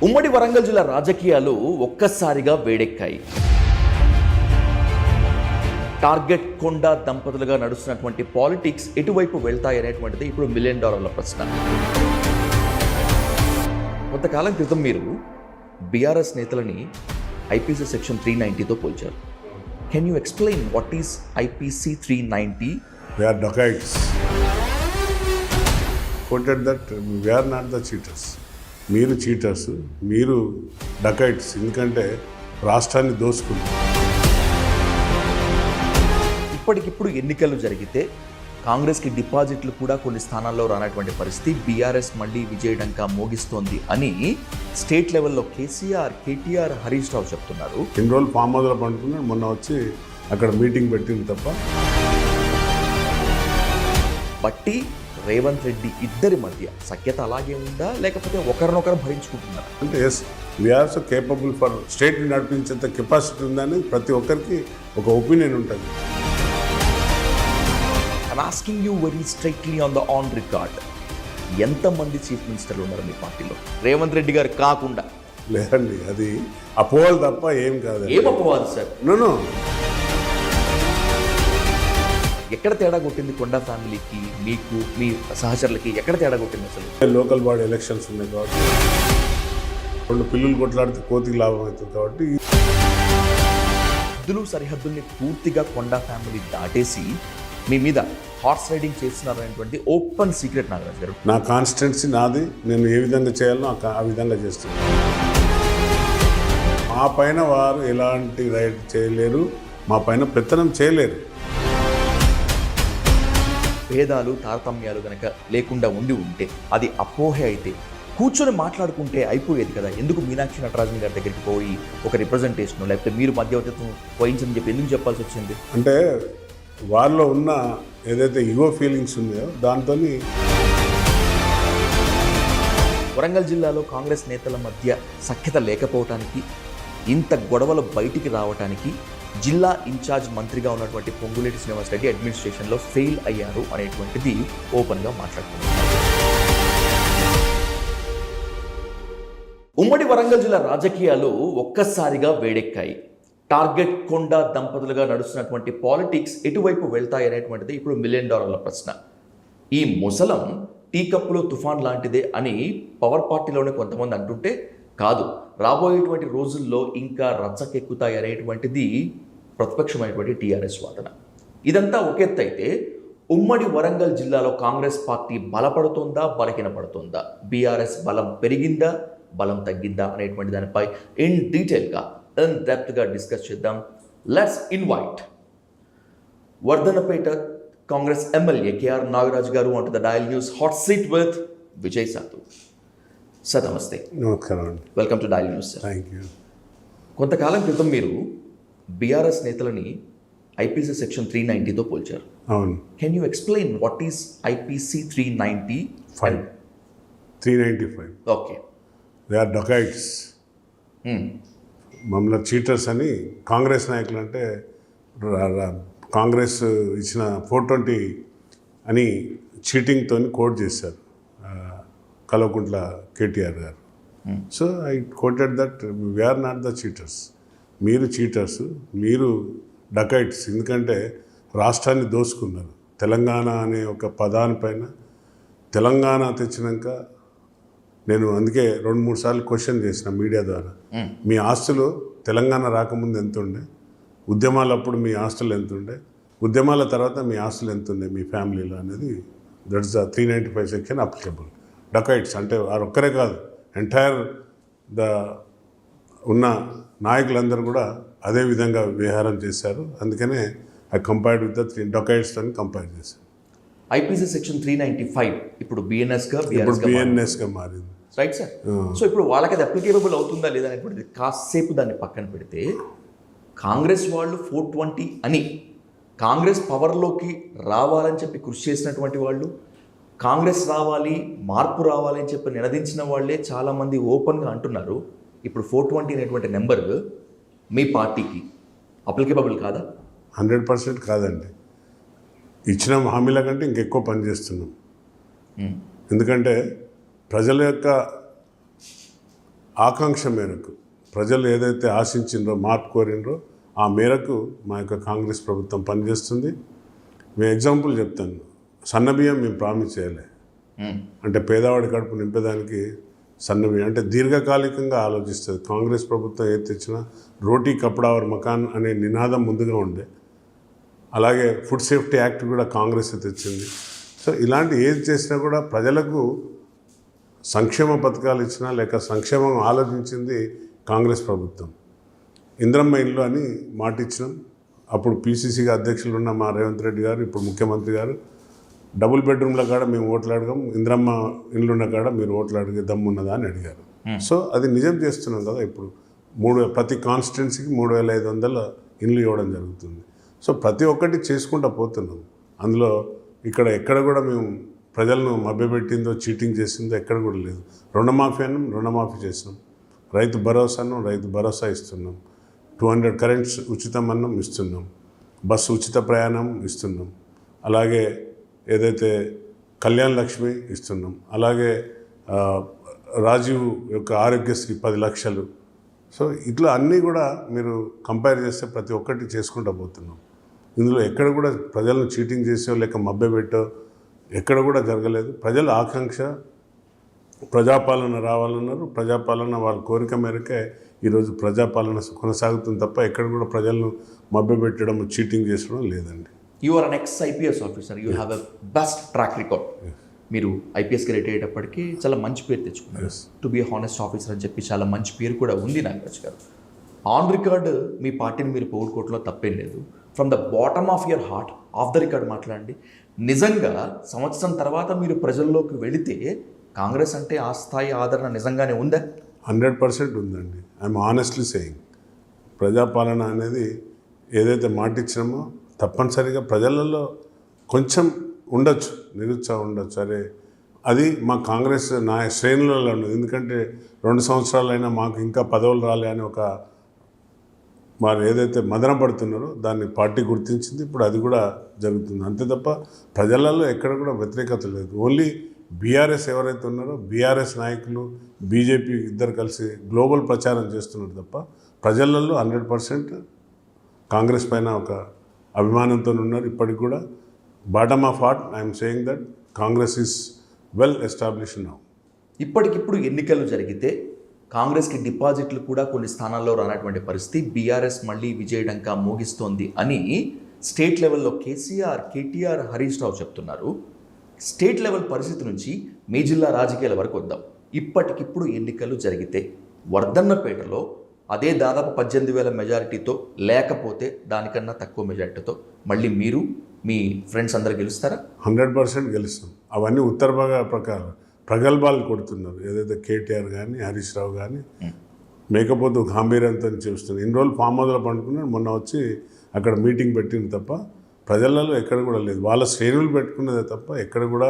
ఉమ్మడి వరంగల్ జిల్లా రాజకీయాలు ఒక్కసారిగా వేడెక్కాయి. టార్గెట్ కొండ దంపతులుగా నడుస్తున్నటువంటి పాలిటిక్స్ ఎటువైపు వెళ్తాయనేటువంటిది ఇప్పుడు $1 మిలియన్ ప్రశ్న. కొంతకాలం క్రితం మీరు బీఆర్ఎస్ నేతలని ఐపీసీ సెక్షన్ 390తో పోల్చారు. Can you explain what is IPC 390? We are dacoits. Quoted that we are not the cheaters. మీరు చీటర్స్, మీరు డకైట్స్. ఎందుకంటే రాష్ట్రాన్ని దోసుకుంటారు. ఇప్పటికిప్పుడు ఎన్నికలు జరిగితే కాంగ్రెస్కి డిపాజిట్లు కూడా కొన్ని స్థానాల్లో రానటువంటి పరిస్థితి, బీఆర్ఎస్ మళ్ళీ విజయడంకా మోగిస్తోంది అని స్టేట్ లెవెల్లో కేసీఆర్, కేటీఆర్, హరీష్ రావు చెప్తున్నారు. ఇన్ని రోజులు ఫామ్ హౌస్లో పండుకున్నాడు, మొన్న వచ్చి అక్కడ మీటింగ్ పెట్టింది తప్ప. బట్టి రేవంత్ రెడ్డి ఇద్దరి మధ్య సఖ్యత అలాగే ఉందా, లేకపోతే ఒకరినొకరు భరించుకుంటున్నారా? అంటే yes, we are so capable for స్టేట్ని నడిపించేంత కెపాసిటీ ఉందని ప్రతి ఒక్కరికి ఒక ఒపీనియన్ ఉంటుంది. I'm asking you very straightly on the on record, ఎంతమంది చీఫ్ మినిస్టర్లు ఉన్నారు మీ పార్టీలో రేవంత్ రెడ్డి గారు కాకుండా? లేదండి, అది అపోహలు తప్ప ఏం కాదు. ఏం అపోవాలి సార్? నో, ఎక్కడ తేడా కొట్టింది కొండా ఫ్యామిలీకి, మీకు, మీ సహచరులకి ఎక్కడ తేడా కొట్టింది అసలు? లోకల్ బాడీ ఎలక్షన్స్ ఉన్నాయి కాబట్టి, రెండు పిల్లలు కొట్లాడితే కోతికి లాభం అవుతుంది కాబట్టి హద్దులు సరిహద్దుల్ని పూర్తిగా కొండా ఫ్యామిలీ దాటేసి మీ మీద హార్స్ రైడింగ్ చేస్తున్నారనేటువంటి ఓపెన్ సీక్రెట్ నాగరాజ్ గారు. నా కాన్స్టిట్యున్సీ నాది, నేను ఏ విధంగా చేయాలో ఆ విధంగా చేస్తున్నాను. మా పైన వారు ఎలాంటి రైడ్ చేయలేరు, మా పైన పెత్తనం చేయలేరు. భేదాలు, తారతమ్యాలు గనక లేకుండా ఉంటే అది అపోహే అయితే కూర్చొని మాట్లాడుకుంటే అయిపోయేది కదా. ఎందుకు మీనాక్షి నటరాజన్ గారి దగ్గరికి పోయి ఒక రిప్రజెంటేషన్, లేకపోతే మీరు మధ్యవర్తిత్వం వహించని చెప్పి ఎందుకు చెప్పాల్సి వచ్చింది? అంటే వాళ్ళలో ఉన్న ఏదైతే ఈగో ఫీలింగ్స్ ఉన్నాయో దాంతో. వరంగల్ జిల్లాలో కాంగ్రెస్ నేతల మధ్య సఖ్యత లేకపోవటానికి, ఇంత గొడవలు బయటికి రావటానికి జిల్లా ఇన్ఛార్జ్ మంత్రిగా ఉన్నటువంటి పొంగులేటి శ్రీనివాసరెడ్డి అడ్మినిస్ట్రేషన్లో ఫెయిల్ అయ్యారు అనేటువంటిది ఓపెన్గా మాట్లాడుతున్నారు. ఉమ్మడి వరంగల్ జిల్లా రాజకీయాలు ఒక్కసారిగా వేడెక్కాయి. టార్గెట్ కొండ దంపతులుగా నడుస్తున్నటువంటి పాలిటిక్స్ ఎటువైపు వెళ్తాయనేటువంటిది ఇప్పుడు $1 మిలియన్ ప్రశ్న. ఈ ముసలం టీ కప్పులో తుఫాన్ లాంటిదే అని పవర్ పార్టీలోనే కొంతమంది అంటుంటే, కాదు, రాబోయేటువంటి రోజుల్లో ఇంకా రచ్చకెక్కుతాయి అనేటువంటిది ప్రతిపక్షమైనటువంటి టీఆర్ఎస్ వాదన. ఇదంతా ఒక ఎత్తు అయితే, ఉమ్మడి వరంగల్ జిల్లాలో కాంగ్రెస్ పార్టీ బలపడుతుందా, బలహీనపడుతుందా, బీఆర్ఎస్ బలం పెరిగిందా, బలం తగ్గిందా అనేటువంటి దానిపై ఇన్ డీటెయిల్గా, ఇన్ డెప్త్గా డిస్కస్ చేద్దాం. Let's invite Wardhannapet Congress MLA KR Nagaraj garu on to the Dial News hot seat with Vijay Sathu. Sir namaste. నమస్కారం అండి. Welcome to Dial News. Thank you. కొంతకాలం క్రితం మీరు బీఆర్ఎస్ నేతలని ఐపీసీ సెక్షన్ 390తో పోల్చారు. అవును. Can you explain what is IPC 395? 395. Okay. They are dacoits. మమ్మల్ని చీటర్స్ అని కాంగ్రెస్ నాయకులు అంటే, కాంగ్రెస్ ఇచ్చిన 420 అని చీటింగ్తో కోట్ చేశారు కల్వకుంట్ల కేటీఆర్ గారు. So I coated that we are not the cheaters. మీరు చీటర్స్, మీరు డకైట్స్. ఎందుకంటే రాష్ట్రాన్ని దోసుకున్నారు. తెలంగాణ అనే ఒక పదానిపైన, తెలంగాణ తెచ్చినాక నేను అందుకే 2-3 సార్లు క్వశ్చన్ చేసిన మీడియా ద్వారా, మీ ఆస్తులు తెలంగాణ రాకముందు ఎంత ఉండే, ఉద్యమాలప్పుడు మీ ఆస్తులు ఎంత ఉండే, ఉద్యమాల తర్వాత మీ ఆస్తులు ఎంత ఉండే మీ ఫ్యామిలీలో అనేది. That's the 395 section applicable. Dacoits అంటే వారు ఒక్కరే కాదు, ఎంటైర్ ద ఉన్న నాయకులందరూ కూడా అదే విధంగా విహారం చేశారు. అందుకనే ఐ కంపేర్డ్ విత్ ద డకైట్స్తో కంపేర్ చేశారు. ఐపీసీ సెక్షన్ 395 ఇప్పుడు బిఎన్ఎస్గా మారింది. Right sir. సో ఇప్పుడు వాళ్ళకి అది అప్లికేబుల్ అవుతుందా లేదా అనేటువంటిది కాసేపు దాన్ని పక్కన పెడితే, కాంగ్రెస్ వాళ్ళు 420 అని కాంగ్రెస్ పవర్లోకి రావాలని చెప్పి కృషి చేసినటువంటి వాళ్ళు, కాంగ్రెస్ రావాలి, మార్పు రావాలి అని చెప్పి నినదించిన వాళ్ళే చాలామంది ఓపెన్గా అంటున్నారు. ఇప్పుడు 420 అనేటువంటి నెంబర్ మీ పార్టీకి అప్లికేబుల్ కాదా? 100% కాదండి. ఇచ్చిన హామీల కంటే ఇంకెక్కువ పని చేస్తున్నాం. ఎందుకంటే ప్రజల యొక్క ఆకాంక్ష మేరకు ప్రజలు ఏదైతే ఆశించిండ్రో మార్పు కోరిండ్రో ఆ మేరకు మా యొక్క కాంగ్రెస్ ప్రభుత్వం పనిచేస్తుంది. మేము ఎగ్జాంపుల్ చెప్తాను. సన్నబియ్యం మేము ప్రామిస్ చేయలే, అంటే పేదవాడి కడుపు నింపేదానికి సన్నబియ్యం అంటే దీర్ఘకాలికంగా ఆలోచిస్తుంది. కాంగ్రెస్ ప్రభుత్వం ఏది తెచ్చినా రోటీ కపడా ఔర్ మకాన్ అనే నినాదం ముందుగా ఉండే. అలాగే ఫుడ్ సేఫ్టీ యాక్ట్ కూడా కాంగ్రెస్ తెచ్చింది. సో ఇలాంటి ఏది చేసినా కూడా ప్రజలకు సంక్షేమ పథకాలు ఇచ్చినా లేక సంక్షేమం ఆలోచించింది కాంగ్రెస్ ప్రభుత్వం. ఇంద్రమ్మ ఇల్లు అని మాట ఇచ్చినాం. అప్పుడు పీసీసీగా అధ్యక్షులు ఉన్న మా రేవంత్ రెడ్డి గారు, ఇప్పుడు ముఖ్యమంత్రి గారు, డబుల్ బెడ్రూమ్ల కాడ మేము ఓట్లు అడగాం, ఇంద్రమ్మ ఇల్లున్న కాడ మీరు ఓట్లు అడిగే దమ్మున్నదా అని అడిగారు. సో అది నిజం చేస్తున్నాం కదా. ఇప్పుడు ప్రతి కాన్స్టిట్యున్సీకి 3,500 ఇండ్లు ఇవ్వడం జరుగుతుంది. సో ప్రతి ఒక్కటి చేసుకుంటూ పోతున్నాం. అందులో ఎక్కడ కూడా మేము ప్రజలను మభ్యపెట్టిందో చీటింగ్ చేసిందో ఎక్కడ కూడా లేదు. రుణమాఫీ చేసినాం. రైతు భరోసా ఇస్తున్నాం. 200 కరెంట్స్ ఉచితం అన్నం ఇస్తున్నాం. బస్సు ఉచిత ప్రయాణం ఇస్తున్నాం. అలాగే ఏదైతే కళ్యాణ్ లక్ష్మి ఇస్తున్నాం. అలాగే రాజీవ్ యొక్క ఆరోగ్యశ్రీ 10 లక్షలు. సో ఇట్లా అన్నీ కూడా మీరు కంపేర్ చేస్తే ప్రతి ఒక్కటి చేసుకుంటూ పోతున్నాం. ఇందులో ఎక్కడ కూడా ప్రజలను చీటింగ్ చేసో లేక మభ్యపెట్టో ఎక్కడ కూడా జరగలేదు. ప్రజల ఆకాంక్ష ప్రజాపాలన రావాలన్నారు. ప్రజాపాలన వాళ్ళ కోరిక మేరకే ఈరోజు ప్రజాపాలన కొనసాగుతుంది తప్ప ఎక్కడ కూడా ప్రజలను మభ్యపెట్టడం చీటింగ్ చేసడం లేదండి. You are an ex-IPS officer, you have a best track record. మీరు ఐపీఎస్కి రిటైర్ అయ్యేటప్పటికి చాలా మంచి పేరు తెచ్చుకున్నారు. టు బి హానెస్ట్ ఆఫీసర్ అని చెప్పి చాలా మంచి పేరు కూడా ఉంది నాగరాజ్ గారు. ఆన్ రికార్డ్ మీ పార్టీని మీరు పోగొట్టుకోవడంలో తప్పేం లేదు. From the bottom of your heart, of the record మాట్లాడండి. నిజంగా సంవత్సరం తర్వాత మీరు ప్రజల్లోకి వెళితే కాంగ్రెస్ అంటే ఆ స్థాయి ఆదరణ నిజంగానే ఉందా? 100% ఉందండి. I'm honestly saying. ప్రజాపాలన అనేది ఏదైతే మాట ఇచ్చినామో తప్పనిసరిగా ప్రజలలో కొంచెం ఉండొచ్చు, నిరుత్సాహం ఉండొచ్చు. అరే అది మా కాంగ్రెస్ నా శ్రేణులలో ఉండదు. ఎందుకంటే 2 సంవత్సరాలైనా మాకు ఇంకా పదవులు రాలే అని వారు ఏదైతే మదన పడుతున్నారో దాన్ని పార్టీ గుర్తించింది. ఇప్పుడు అది కూడా జరుగుతుంది. అంతే తప్ప ప్రజలలో ఎక్కడ కూడా వ్యతిరేకత లేదు. ఓన్లీ బీఆర్ఎస్ ఎవరైతే ఉన్నారో బీఆర్ఎస్ నాయకులు, బీజేపీ ఇద్దరు కలిసి గ్లోబల్ ప్రచారం చేస్తున్నారు తప్ప ప్రజలలో 100% కాంగ్రెస్ పైన ఒక అభిమానంతో ఉన్నారు. ఇప్పటికి కూడా bottom of heart I'm saying that Congress is well established now. ఇప్పటికిప్పుడు ఎన్నికలు జరిగితే కాంగ్రెస్కి డిపాజిట్లు కూడా కొన్ని స్థానాల్లో రానటువంటి పరిస్థితి, బీఆర్ఎస్ మళ్ళీ విజయడంకా మోగిస్తోంది అని స్టేట్ లెవెల్లో కేటీఆర్, హరీష్ రావు చెప్తున్నారు. స్టేట్ లెవెల్ పరిస్థితి నుంచి మీ జిల్లా రాజకీయాల వరకు వద్దాం. ఇప్పటికిప్పుడు ఎన్నికలు జరిగితే వర్ధన్నపేటలో అదే దాదాపు 18,000 మెజారిటీతో, లేకపోతే దానికన్నా తక్కువ మెజారిటీతో మళ్ళీ మీరు మీ ఫ్రెండ్స్ అందరు గెలుస్తారా? 100% గెలుస్తాం. అవన్నీ ఉత్తర ప్రకారం ప్రగల్భాలు కొడుతున్నారు. ఏదైతే కేటీఆర్ కానీ హరీష్ రావు కానీ మేకపోతు గాంభీర్యంతో చూస్తున్నారు. ఇన్ని రోజులు ఫామ్ హౌస్లో పండుకున్నారు, మొన్న వచ్చి అక్కడ మీటింగ్ పెట్టింది తప్ప ప్రజలలో ఎక్కడ కూడా లేదు. వాళ్ళ శ్రేణులు పెట్టుకున్నదే తప్ప ఎక్కడ కూడా.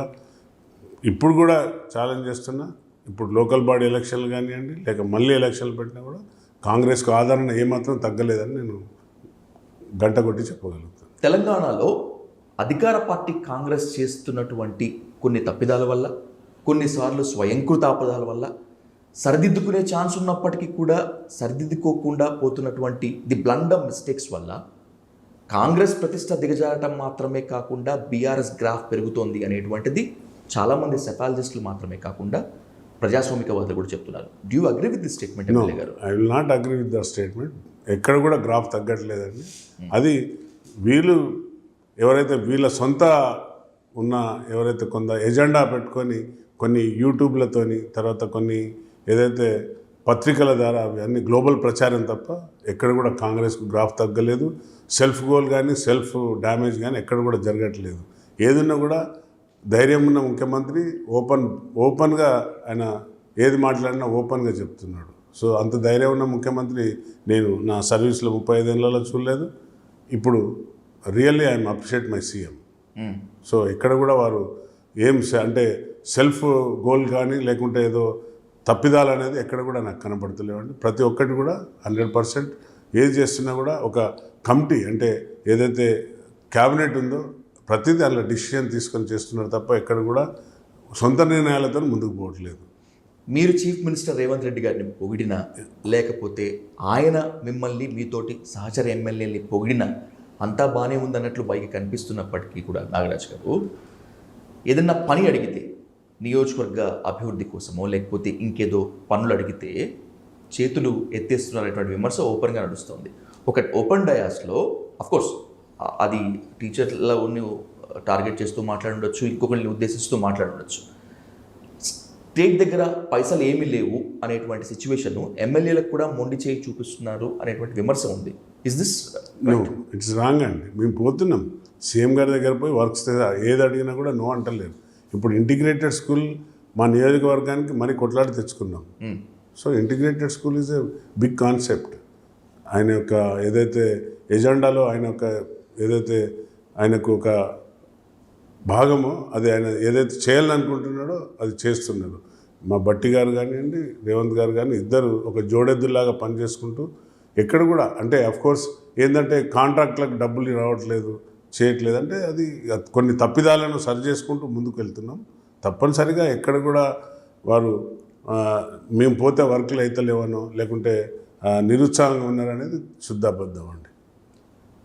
ఇప్పుడు కూడా ఛాలెంజ్ చేస్తున్నా, ఇప్పుడు లోకల్ బాడీ ఎలక్షన్లు కానివ్వండి లేక మళ్ళీ ఎలక్షన్లు పెట్టినా కూడా కాంగ్రెస్కు ఆదరణ ఏమాత్రం తగ్గలేదని నేను గంట కొట్టి చెప్పగలుగుతాను. తెలంగాణలో అధికార పార్టీ కాంగ్రెస్ చేస్తున్నటువంటి కొన్ని తప్పిదాల వల్ల, కొన్నిసార్లు స్వయంకృతాపదాల వల్ల సరిదిద్దుకునే ఛాన్స్ ఉన్నప్పటికీ కూడా సరిదిద్దుకోకుండా పోతున్నటువంటి ది బ్లండర్ మిస్టేక్స్ వల్ల కాంగ్రెస్ ప్రతిష్ట దిగజారటం మాత్రమే కాకుండా బీఆర్ఎస్ గ్రాఫ్ పెరుగుతోంది అనేటువంటిది చాలామంది సెఫాలజిస్టులు మాత్రమే కాకుండా ప్రజాస్వామికవాదులు కూడా చెప్తున్నారు. Do you agree with this statement? I will not agree with the statement. ఎక్కడ కూడా గ్రాఫ్ తగ్గట్లేదండి. అది వీళ్ళు ఎవరైతే వీళ్ళ సొంత ఎవరైతే కొంత ఎజెండా పెట్టుకొని కొన్ని యూట్యూబ్లతోని తర్వాత కొన్ని ఏదైతే పత్రికల ద్వారా అవి అన్ని గ్లోబల్ ప్రచారం తప్ప ఎక్కడ కూడా కాంగ్రెస్కు గ్రాఫ్ తగ్గలేదు. సెల్ఫ్ గోల్ కానీ సెల్ఫ్ డ్యామేజ్ కానీ ఎక్కడ కూడా జరగట్లేదు. ఏదున్నా కూడా ధైర్యం ఉన్న ముఖ్యమంత్రి ఓపెన్గా ఆయన ఏది మాట్లాడినా ఓపెన్గా చెప్తున్నాడు. సో అంత ధైర్యం ఉన్న ముఖ్యమంత్రి నేను నా సర్వీస్లో 35 ఏళ్లలో చూడలేదు. ఇప్పుడు really I'm appreciate my CM. So ఎక్కడ కూడా వారు అంటే సెల్ఫ్ గోల్ కానీ లేకుంటే ఏదో తప్పిదాలు అనేది ఎక్కడ కూడా నాకు కనపడతలేవండి. ప్రతి ఒక్కటి కూడా 100% ఏది చేస్తున్నా కూడా ఒక కమిటీ అంటే ఏదైతే క్యాబినెట్ ఉందో ప్రతిదీ అందులో డిసిషన్ తీసుకొని చేస్తున్నారు తప్ప ఎక్కడ కూడా సొంత నిర్ణయాలతో ముందుకు పోవట్లేదు. మీరు చీఫ్ మినిస్టర్ రేవంత్ రెడ్డి గారిని పొగిడినా లేకపోతే ఆయన మిమ్మల్ని మీతోటి సహచర ఎమ్మెల్యేని పొగిడినా అంతా బాగానే ఉందన్నట్లు పైకి కనిపిస్తున్నప్పటికీ కూడా నాగరాజ్ గారు ఏదన్నా పని అడిగితే నియోజకవర్గ అభివృద్ధి కోసమో లేకపోతే ఇంకేదో పనులు అడిగితే చేతులు ఎత్తేస్తున్నారనేటువంటి విమర్శ ఓపెన్గా నడుస్తుంది. ఒక ఓపెన్ డయాస్లో అఫ్కోర్స్ అది టీచర్లను టార్గెట్ చేస్తూ మాట్లాడుండొచ్చు, ఇంకొకరిని ఉద్దేశిస్తూ మాట్లాడుండొచ్చు. స్టేట్ దగ్గర పైసలు ఏమీ లేవు అనేటువంటి సిచ్యువేషన్ ఎమ్మెల్యేలకు కూడా మొండి చేయి చూపిస్తున్నారు అనేటువంటి విమర్శ ఉంది. ఇస్ దిస్ ఇట్స్ రాంగ్ అండి. మేము పోతున్నాం సీఎం గారి దగ్గర పోయి వర్క్స్ ఏది అడిగినా కూడా నో అంటలేరు. ఇప్పుడు ఇంటిగ్రేటెడ్ స్కూల్ మా నియోజకవర్గానికి మరి కొట్లాడి తెచ్చుకున్నాం. So integrated school is a big concept. ఆయన యొక్క ఏదైతే ఎజెండాలో ఆయనకు ఒక భాగమో అది ఆయన ఏదైతే చేయాలని అనుకుంటున్నాడో అది చేస్తున్నారు. మా బట్టి గారు కానివ్వండి, రేవంత్ గారు కానీ ఇద్దరు ఒక జోడెద్దులాగా పనిచేసుకుంటూ ఎక్కడ కూడా అంటే అఫ్కోర్స్ ఏంటంటే కాంట్రాక్ట్లకు డబ్బులు రావట్లేదు చేయట్లేదు అంటే అది కొన్ని తప్పిదాలను సరి చేసుకుంటూ ముందుకు వెళ్తున్నాం. తప్పనిసరిగా ఎక్కడ కూడా వారు మేము పోతే వర్క్లు అయితే లేవనో లేకుంటే నిరుత్సాహంగా ఉన్నారనేది శుద్ధ అబద్ధం అండి.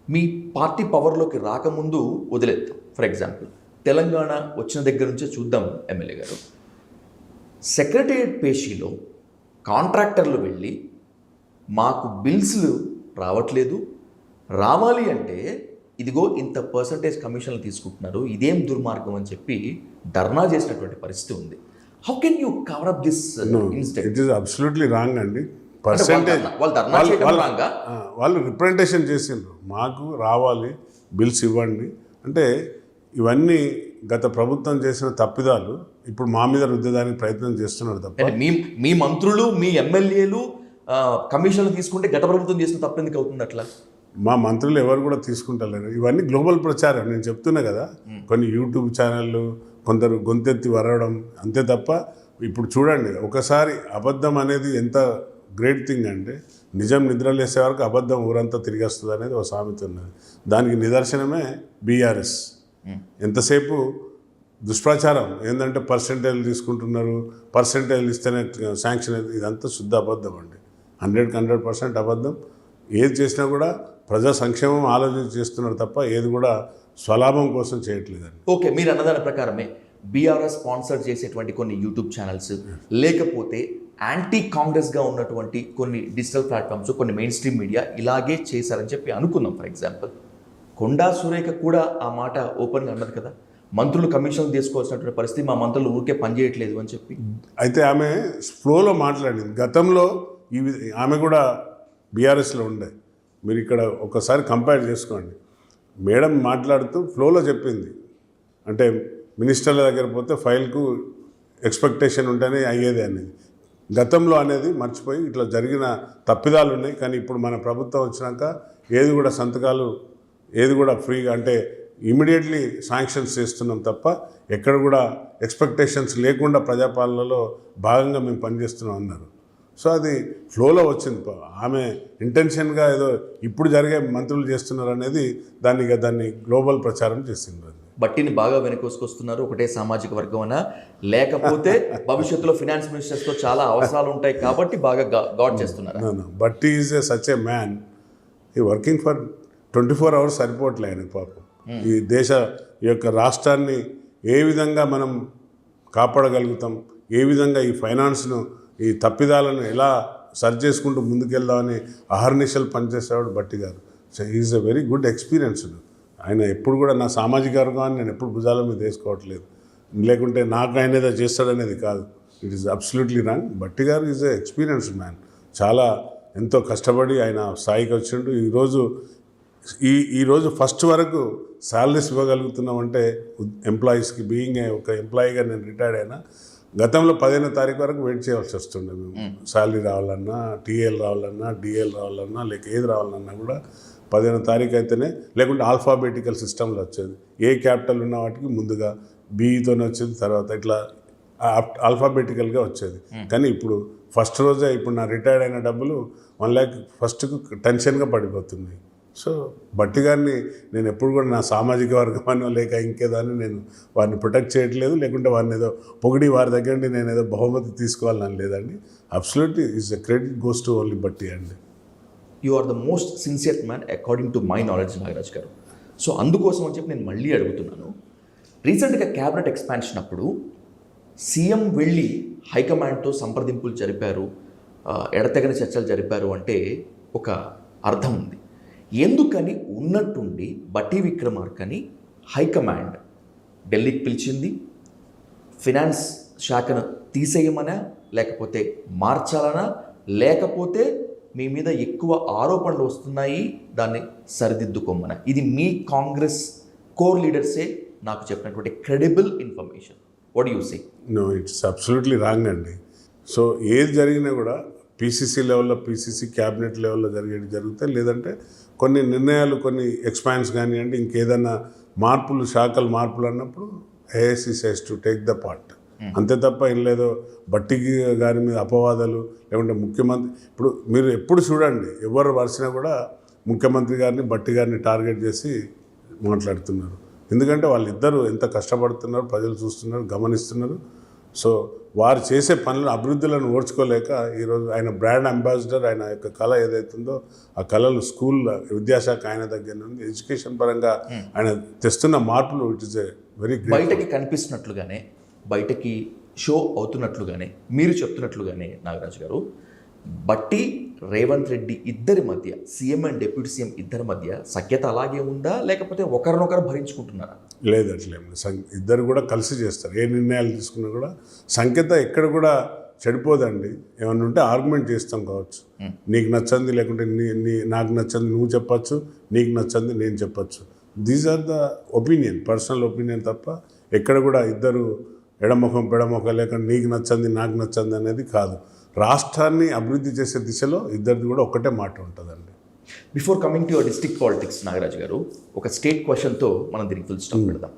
మీ పార్టీ పవర్లోకి రాకముందు వదిలేద్దాం. ఫర్ ఎగ్జాంపుల్ తెలంగాణ వచ్చిన దగ్గర నుంచే చూద్దాం ఎమ్మెల్యే గారు, సెక్రటేరియట్ పేషీలో కాంట్రాక్టర్లు వెళ్ళి మాకు బిల్స్లు రావట్లేదు, రావాలి అంటే ఇదిగో ఇంత పర్సంటేజ్ కమిషన్లు తీసుకుంటున్నారు, ఇదేం దుర్మార్గం అని చెప్పి ధర్నా చేసినటువంటి పరిస్థితి ఉంది. How can you cover up this incident? It is absolutely wrong అండి. వాళ్ళు రిప్రజెంటేషన్ చేసిండ్రు, మాకు రావాలి బిల్స్ ఇవ్వండి అంటే ఇవన్నీ గత ప్రభుత్వం చేసిన తప్పిదాలు ఇప్పుడు మా మీద రుద్దడానికి ప్రయత్నం చేస్తున్నారు తప్ప మీ మంత్రులు మీ ఎమ్మెల్యేలు కమిషన్లు తీసుకుంటే గత ప్రభుత్వం చేసిన తప్పు ఎందుకు అవుతుంది అట్లా? మా మంత్రులు ఎవరు కూడా తీసుకుంటలేరు. ఇవన్నీ గ్లోబల్ ప్రచారం. నేను చెప్తున్నా కదా, కొన్ని యూట్యూబ్ ఛానళ్ళు కొందరు గొంతెత్తి వరవడం అంతే తప్ప ఇప్పుడు చూడండి ఒకసారి అబద్ధం అనేది ఎంత గ్రేట్ థింగ్ అంటే నిజం నిద్రలేసే వరకు అబద్ధం ఊరంతా తిరిగి వస్తుంది అనేది ఒక సామెత ఉన్నది. దానికి నిదర్శనమే బీఆర్ఎస్. ఎంతసేపు దుష్ప్రచారం ఏంటంటే పర్సెంటేజ్ తీసుకుంటున్నారు, పర్సెంటేజ్ ఇస్తేనే శాంక్షన్ అయితే ఇదంతా శుద్ధ అబద్ధం అండి. 100% అబద్ధం. ఏది చేసినా కూడా ప్రజా సంక్షేమం ఆలోచించి చేస్తున్నారు తప్ప ఏది కూడా స్వలాభం కోసం చేయట్లేదండి. ఓకే, మీరు అన్నదాని ప్రకారమే బీఆర్ఎస్ స్పాన్సర్ చేసేటువంటి కొన్ని యూట్యూబ్ ఛానల్స్ లేకపోతే యాంటీ కాంగ్రెస్గా ఉన్నటువంటి కొన్ని డిజిటల్ ప్లాట్ఫామ్స్ కొన్ని మెయిన్ స్ట్రీమ్ మీడియా ఇలాగే చేశారని చెప్పి అనుకుందాం. ఫర్ ఎగ్జాంపుల్ కొండా సురేఖ కూడా ఆ మాట ఓపెన్గా అన్నది కదా, మంత్రులు కమిషన్లు తీసుకోవాల్సినటువంటి పరిస్థితి, మా మంత్రులు ఊరికే పనిచేయట్లేదు అని చెప్పి. అయితే ఆమె ఫ్లోలో మాట్లాడింది. గతంలో ఆమె కూడా బీఆర్ఎస్లో ఉండే. మీరు ఇక్కడ ఒకసారి కంపేర్ చేసుకోండి. మేడం మాట్లాడుతూ ఫ్లోలో చెప్పింది అంటే మినిస్టర్ల దగ్గర పోతే ఫైల్కు ఎక్స్పెక్టేషన్ ఉంటేనే అయ్యేది అనేది. గతంలో అనేది మర్చిపోయి ఇట్లా జరిగిన తప్పిదాలు ఉన్నాయి. కానీ ఇప్పుడు మన ప్రభుత్వం వచ్చినాక ఏది కూడా సంతకాలు ఏది కూడా ఫ్రీగా అంటే ఇమీడియట్లీ శాంక్షన్స్ చేస్తున్నాం తప్ప ఎక్కడ కూడా ఎక్స్పెక్టేషన్స్ లేకుండా ప్రజాపాలనలో భాగంగా మేము పనిచేస్తున్నాం అన్నారు. సో అది ఫ్లోలో వచ్చింది. ఆమె ఇంటెన్షన్గా ఏదో ఇప్పుడు జరిగే మంత్రులు చేస్తున్నారు అనేది దాన్ని గ్లోబల్ ప్రచారం చేసింది. బట్టిని బాగా వెనకొసుకొస్తున్నారు. ఒకటే సామాజిక వర్గం అనా లేకపోతే భవిష్యత్తులో ఫినాన్స్ మినిస్టర్స్తో చాలా అవసరాలు ఉంటాయి కాబట్టి బాగా గాడ్ చేస్తున్నారు. బట్టి ఈజ్ సచ్ ఏ మ్యాన్, ఈ వర్కింగ్ ఫర్ 24 hours సరిపోవట్లే ఆయన పాపం. ఈ దేశ యొక్క రాష్ట్రాన్ని ఏ విధంగా మనం కాపాడగలుగుతాం, ఏ విధంగా ఈ ఫైనాన్స్ను ఈ తప్పిదాలను ఎలా సరి చేసుకుంటూ ముందుకెళ్దామని అహర్నిశలు పనిచేసేవాడు బట్టి గారు. So is a very good experienced. ఆయన ఎప్పుడు కూడా నా సామాజిక వర్గాన్ని నేను ఎప్పుడు భుజాల మీద వేసుకోవట్లేదు, లేకుంటే నాకు ఆయన ఏదో చేస్తాడనేది కాదు. It is absolutely wrong. బట్టి గారు ఈజ్ ఎ ఎక్స్పీరియన్స్డ్ మ్యాన్. చాలా ఎంతో కష్టపడి ఆయన స్థాయికి వచ్చిండు. ఈరోజు ఫస్ట్ వరకు శాలరీస్ ఇవ్వగలుగుతున్నామంటే ఎంప్లాయీస్కి బీయింగ్ ఒక ఎంప్లాయీగా నేను రిటైర్డ్ అయినా గతంలో 15వ తారీఖు వరకు వెయిట్ చేయాల్సి వస్తుండే. మేము శాలరీ రావాలన్నా, టీఎల్ రావాలన్నా, డిఎల్ రావాలన్నా, లేక ఏది రావాలన్నా కూడా 15వ తారీఖు అయితేనే, లేకుంటే ఆల్ఫాబెటికల్ సిస్టంలో వచ్చేది. ఏ క్యాపిటల్ ఉన్న వాటికి ముందుగా బీతోనే వచ్చేది, తర్వాత ఇట్లా ఆల్ఫాబెటికల్గా వచ్చేది. కానీ ఇప్పుడు ఫస్ట్ రోజే ఇప్పుడు నా రిటైర్డ్ అయిన డబ్బులు 1 lakh ఫస్ట్కు టెన్షన్గా పడిపోతున్నాయి. సో బట్టి గారిని నేను ఎప్పుడు కూడా నా సామాజిక వర్గమనో లేక ఇంకేదాన్ని నేను వారిని ప్రొటెక్ట్ చేయట్లేదు, లేకుంటే వారిని ఏదో పొగిడి వారి దగ్గర నుండి నేను ఏదో బహుమతి తీసుకోవాలని లేదండి. Absolutely is the credit goes to only బట్టి అండి. You are the most sincere man according to my knowledge Nagaraj గారు. సో అందుకోసం అని చెప్పి నేను మళ్ళీ అడుగుతున్నాను, రీసెంట్గా క్యాబినెట్ ఎక్స్పాన్షన్ అప్పుడు సీఎం వెళ్ళి హైకమాండ్తో సంప్రదింపులు జరిపారు, ఎడతెగని చర్చలు జరిపారు అంటే ఒక అర్థం ఉంది. ఎందుకని ఉన్నట్టుండి బట్టి విక్రమార్కని హైకమాండ్ ఢిల్లీకి పిలిచింది? ఫినాన్స్ శాఖను తీసేయమనా, లేకపోతే మార్చాలనా, లేకపోతే మీ మీద ఎక్కువ ఆరోపణలు వస్తున్నాయి దాన్ని సరిదిద్దుకోమనా? ఇది మీ కాంగ్రెస్ కోర్ లీడర్సే నాకు చెప్పినటువంటి credible information. What you say? No, it's absolutely wrong అండి. సో ఏది జరిగినా కూడా పీసీసీ లెవెల్లో, పీసీసీ క్యాబినెట్ లెవెల్లో జరుగుతాయి. లేదంటే కొన్ని నిర్ణయాలు, కొన్ని ఎక్స్పాన్స్ కానివ్వండి, ఇంకేదైనా మార్పులు, శాఖలు మార్పులు అన్నప్పుడు AICC has to take the part. అంతే తప్ప ఏం లేదో బట్టికి గారి మీద అపవాదాలు, లేకుంటే ముఖ్యమంత్రి, ఇప్పుడు మీరు ఎప్పుడు చూడండి ఎవరు వరిసినా కూడా ముఖ్యమంత్రి గారిని, బట్టి గారిని టార్గెట్ చేసి మాట్లాడుతున్నారు. ఎందుకంటే వాళ్ళిద్దరూ ఎంత కష్టపడుతున్నారు, ప్రజలు చూస్తున్నారు, గమనిస్తున్నారు. సో వారు చేసే పనులు, అభివృద్ధులను ఓర్చుకోలేక ఈరోజు ఆయన బ్రాండ్ అంబాసిడర్, ఆయన యొక్క కళ ఏదైతుందో ఆ కళలు స్కూల్ విద్యాశాఖ ఆయన దగ్గర నుండి ఎడ్యుకేషన్ పరంగా ఆయన తెస్తున్న మార్పులు it is a very great. బయటకి కనిపిస్తున్నట్లుగానే, బయటకి షో అవుతున్నట్లుగానే, మీరు చెప్తున్నట్లుగానే నాగరాజు గారు, బట్టి రేవంత్ రెడ్డి ఇద్దరి మధ్య, సీఎం అండ్ డిప్యూటీ సీఎం ఇద్దరి మధ్య సఖ్యత అలాగే ఉందా, లేకపోతే ఒకరినొకరు భరించుకుంటున్నారా? లేదు, అట్లేం. ఇద్దరు కూడా కలిసి చేస్తారు. ఏ నిర్ణయాలు తీసుకున్నా కూడా సంఖ్యత ఎక్కడ కూడా చెడిపోదండి. ఏమన్నా ఉంటే ఆర్గ్యుమెంట్ చేస్తాం కావచ్చు. నీకు నచ్చంది, లేకుంటే నాకు నచ్చంది నువ్వు చెప్పచ్చు, నీకు నచ్చంది నేను చెప్పచ్చు. These are the opinion, personal opinion తప్ప ఎక్కడ కూడా ఇద్దరు ఎడముఖం పెడముఖం లేక నీకు నచ్చంది నాకు నచ్చంది అనేది కాదు. రాష్ట్రాన్ని అభివృద్ధి చేసే దిశలో ఇద్దరిది కూడా ఒకటే మాట ఉంటుందండి. Before coming to your district politics Nagaraj గారు, ఒక స్టేట్ క్వశ్చన్తో మనం దీనికి ఫుల్ స్టాప్ పెడదాం.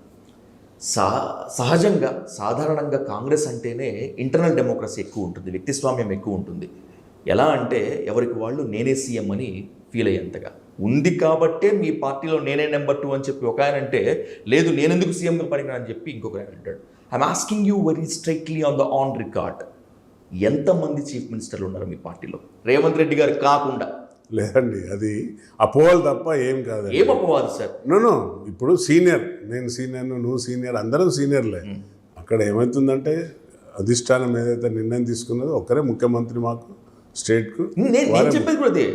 సహజంగా, సాధారణంగా కాంగ్రెస్ అంటేనే ఇంటర్నల్ డెమోక్రసీ ఎక్కువ ఉంటుంది, వ్యక్తిస్వామ్యం ఎక్కువ ఉంటుంది. ఎలా అంటే ఎవరికి వాళ్ళు నేనే సీఎం అని ఫీల్ అయ్యేంతగా ఉంది. కాబట్టే మీ పార్టీలో నేనే నెంబర్ 2 అని చెప్పి ఒక ఆయన అంటే, లేదు నేనెందుకు సీఎంగా పడినా అని చెప్పి ఇంకొక ఆయన అంటాడు. I'm asking you very straightly on record, ఎంతమంది చీఫ్ మినిస్టర్లు ఉన్నారు మీ పార్టీలో రేవంత్ రెడ్డి గారు కాకుండా? లేదండి, అది అపోవాలు తప్ప ఏం కాదు. ఏం అపోవాదు సార్? నో, ఇప్పుడు సీనియర్, నేను సీనియర్, నువ్వు సీనియర్, అందరం సీనియర్లే. అక్కడ ఏమవుతుందంటే అధిష్టానం ఏదైతే నిర్ణయం తీసుకున్నదో ఒక్కరే ముఖ్యమంత్రి మాకు స్టేట్కు. నేను చెప్పేది కూడా అదే.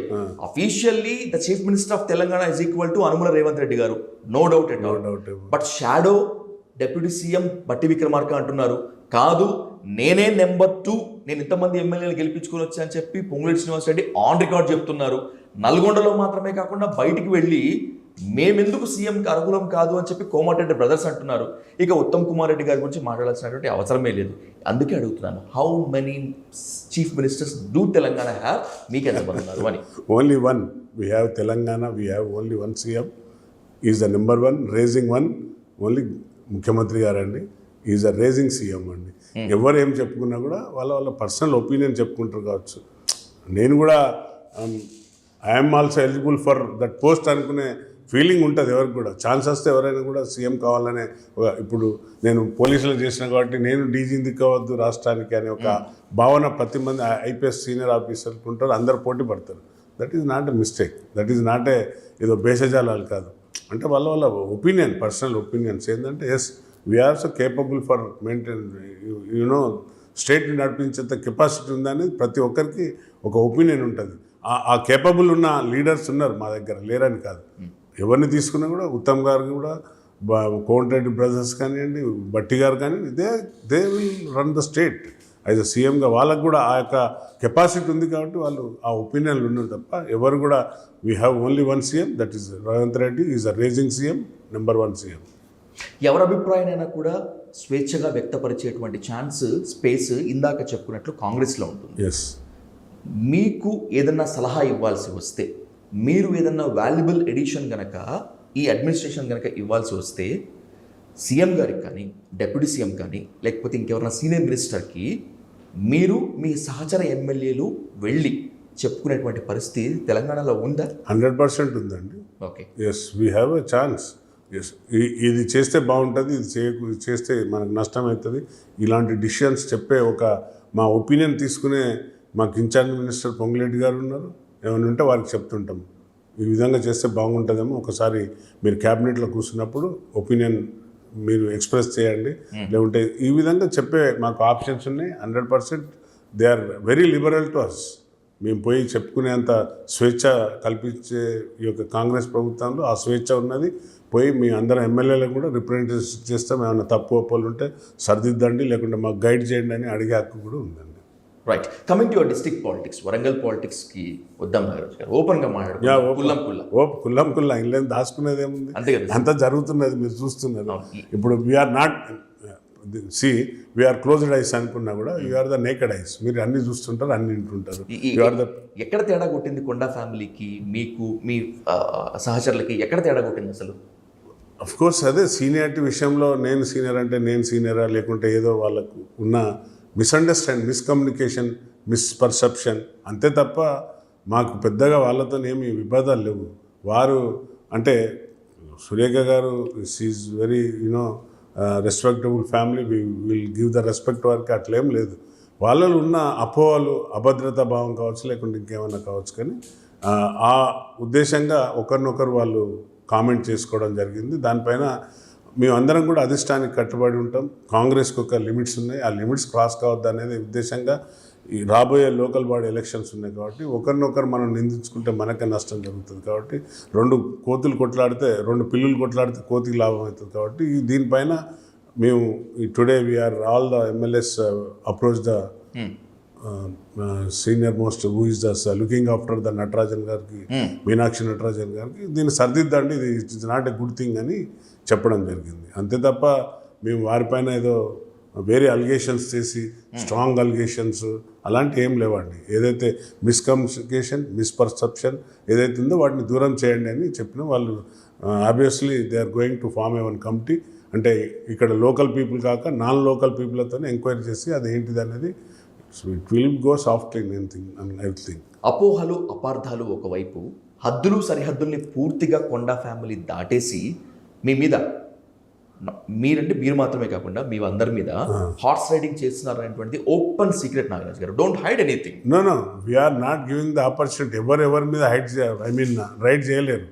Officially the chief minister of Telangana is equal to Anumula Revanth Reddy garu, no doubt at all. But shadow deputy CM Bhatti Vikramarka అంటున్నారు, కాదు నేనే నెంబర్ 2, నేను ఇంతమంది ఎమ్మెల్యేలు గెలిపించుకొని వచ్చా అని చెప్పి పొంగులేటి శ్రీనివాస్ రెడ్డి ఆన్ రికార్డ్ చెప్తున్నారు. నల్గొండలో మాత్రమే కాకుండా బయటికి వెళ్ళి మేమెందుకు సీఎంకి అర్హులం కాదు అని చెప్పి కోమటిరెడ్డి బ్రదర్స్ అంటున్నారు. ఇక ఉత్తమ్ కుమార్ రెడ్డి గారి గురించి మాట్లాడాల్సినటువంటి అవసరమే లేదు. అందుకే అడుగుతున్నాను, how many chief ministers do Telangana have? మీకు ఎంతమంది ఉన్నారు అని? Only one. We have Telangana, we have only one CM. Is the number 1, raging 1. Only ముఖ్యమంత్రి గారండి, ఈజ్ అ రేజింగ్ సీఎం అండి. ఎవరు ఏం చెప్పుకున్నా కూడా వాళ్ళ పర్సనల్ ఒపీనియన్ చెప్పుకుంటారు కావచ్చు. నేను కూడా I'm also eligible for that post అనుకునే ఫీలింగ్ ఉంటుంది ఎవరికి కూడా. ఛాన్స్ వస్తే ఎవరైనా కూడా సీఎం కావాలనే, ఇప్పుడు నేను పోలీసులు చేసిన కాబట్టి నేను డీజీని దిక్కవద్దు రాష్ట్రానికి అనే ఒక భావన ప్రతి మంది ఐపీఎస్ సీనియర్ ఆఫీసర్కి ఉంటారు, అందరు పోటీ పడతారు. That is not a mistake, that is not a ఏదో భేషజాలాలు కాదు. అంటే వాళ్ళ ఒపీనియన్, పర్సనల్ ఒపీనియన్స్ ఏంటంటే, yes we are also capable for maintain, you know, స్టేట్ని నడిపించేంత కెపాసిటీ ఉందని ప్రతి ఒక్కరికి ఒక ఒపీనియన్ ఉంటుంది. ఆ కేపబుల్ ఉన్న లీడర్స్ ఉన్నారు మా దగ్గర, లేరని కాదు. ఎవరిని తీసుకున్నా కూడా, ఉత్తమ్ గారు కూడా, కోమటిరెడ్డి బ్రదర్స్ కానివ్వండి, బట్టి గారు కానివ్వండి, they will run the state as a సీఎంగా. వాళ్ళకు కూడా ఆ యొక్క కెపాసిటీ ఉంది కాబట్టి వాళ్ళు ఆ ఒపీనియన్లు ఉన్నారు తప్ప ఎవరు కూడా we have only one CM, that is Revanth Reddy is a raging CM, number 1 CM. ఎవరి అభిప్రాయానైనా కూడా స్వేచ్ఛగా వ్యక్తపరిచేటువంటి ఛాన్స్, స్పేస్ ఇందాక చెప్పుకున్నట్లు కాంగ్రెస్లో ఉంటుంది. ఎస్, మీకు ఏదన్నా సలహా ఇవ్వాల్సి వస్తే, మీరు ఏదన్నా వాల్యుబుల్ ఎడిషన్ కనుక ఈ అడ్మినిస్ట్రేషన్ కనుక ఇవ్వాల్సి వస్తే, సీఎం గారికి కానీ, డిప్యూటీ సీఎం కానీ, లేకపోతే ఇంకెవరైనా సీనియర్ మినిస్టర్కి మీరు మీ సహచర ఎమ్మెల్యేలు వెళ్ళి చెప్పుకునేటువంటి పరిస్థితి తెలంగాణలో ఉందా? 100% ఉందండి. Okay. Yes, we have a chance. Yes, ఇది చేస్తే బాగుంటుంది, ఇది చేస్తే మనకు నష్టం అవుతుంది, ఇలాంటి డిసిషన్స్ చెప్పే మా ఒపీనియన్ తీసుకునే మాకు ఇన్ఛార్జ్ మినిస్టర్ పొంగులేటి గారు ఉన్నారు. ఏమైనా ఉంటే వారికి చెప్తుంటాం, ఈ విధంగా చేస్తే బాగుంటుందేమో, ఒకసారి మీరు క్యాబినెట్లో కూర్చున్నప్పుడు ఒపీనియన్ మీరు ఎక్స్ప్రెస్ చేయండి, లేకుంటే ఈ విధంగా చెప్పే మాకు ఆప్షన్స్ ఉన్నాయి. 100% they are very liberal to us. మేము పోయి చెప్పుకునేంత స్వేచ్ఛ కల్పించే ఈ యొక్క కాంగ్రెస్ ప్రభుత్వంలో ఆ స్వేచ్ఛ ఉన్నది. పోయి మీ అందరం ఎమ్మెల్యేలకు కూడా రిప్రజెంటేషన్ చేస్తాం, ఏమైనా తప్పు ఒప్పులు ఉంటే సరిదిద్దండి, లేకుంటే మాకు గైడ్ చేయండి అని అడిగే హక్కు కూడా ఉందండి. Right. Coming to your district politics, Warangal పాలిటిక్స్కి వద్దాం నాగరాజు గారు. ఓపెన్గా మాట్లాడుకుందాం. కుల్లం కుల్లా ఇంట్లో దాచుకునేది ఏముంది, అంతే కదా, అంతా జరుగుతున్నది మీరు చూస్తున్నారు. ఇప్పుడు we are not we are closed eyes అనుకున్నా కూడా యూఆర్ ద నేకెడ్ ఐస్. మీరు అన్ని చూస్తుంటారు, అన్ని వింటుంటారు. ఎక్కడ తేడా కొట్టింది కొండా ఫ్యామిలీకి, మీకు, మీ సహచరులకి ఎక్కడ తేడా కొట్టింది అసలు? అఫ్ కోర్స్ అదే సీనియారిటీ విషయంలో నేను సీనియర్ అంటే నేను సీనియరా, లేకుంటే ఏదో వాళ్ళకు ఉన్న మిస్కమ్యూనికేషన్, మిస్పర్సెప్షన్ అంతే తప్ప మాకు పెద్దగా వాళ్ళతో ఏమి విభేదాలు లేవు. వారు అంటే సురేఖ గారు she's very respectable family, will give the respect వారికి, అట్లేం లేదు. వాళ్ళలో ఉన్న అపోహలు, అభద్రతా భావం కావచ్చు, లేకుంటే ఇంకేమైనా కావచ్చు, కానీ ఆ ఉద్దేశంగా ఒకరినొకరు వాళ్ళు కామెంట్ చేసుకోవడం జరిగింది. దానిపైన మేమందరం కూడా అధిష్టానికి కట్టుబడి ఉంటాం. కాంగ్రెస్కి ఒక లిమిట్స్ ఉన్నాయి, ఆ లిమిట్స్ క్రాస్ కావద్దు అనేది ఉద్దేశంగా ఈ రాబోయే లోకల్ బాడీ ఎలక్షన్స్ ఉన్నాయి కాబట్టి ఒకరినొకరు మనం నిందించుకుంటే మనకే నష్టం జరుగుతుంది. కాబట్టి రెండు పిల్లులు కొట్లాడితే కోతికి లాభం అవుతుంది. కాబట్టి దీనిపైన మేము today we are all the MLAs approach the senior most who is the looking after the Natarajan గారికి, మీనాక్షి నటరాజన్ గారికి, దీన్ని సర్దిద్దండి, ఇది it's not a good thing అని చెప్పడం జరిగింది. అంతే తప్ప మేము వారిపైన ఏదో వేరే అలిగేషన్స్ చేసి స్ట్రాంగ్ అలిగేషన్స్ అలాంటివి ఏం లేవండి. ఏదైతే మిస్కమ్యూనికేషన్, మిస్పర్సెప్షన్ ఏదైతే ఉందో వాటిని దూరం చేయండి అని చెప్పిన వాళ్ళు obviously they are going to form a one committee. అంటే ఇక్కడ లోకల్ పీపుల్ కాక నాన్ లోకల్ పీపుల్తో ఎంక్వైరీ చేసి అది ఏంటిది అనేది it will go softly everything. అపోహలు, అపార్థాలు ఒకవైపు, హద్దులు సరిహద్దుల్ని పూర్తిగా కొండా ఫ్యామిలీ దాటేసి మీ మీద, మీరంటే మీరు మాత్రమే కాకుండా మీ అందరి మీద హార్స్ రైడింగ్ చేస్తున్నారు అనేటువంటిది ఓపెన్ సీక్రెట్ నాగరాజ్ గారు. Don't hide anything. No we are not giving the opportunity. ఎవరి మీద రైడ్ చేయలేరు.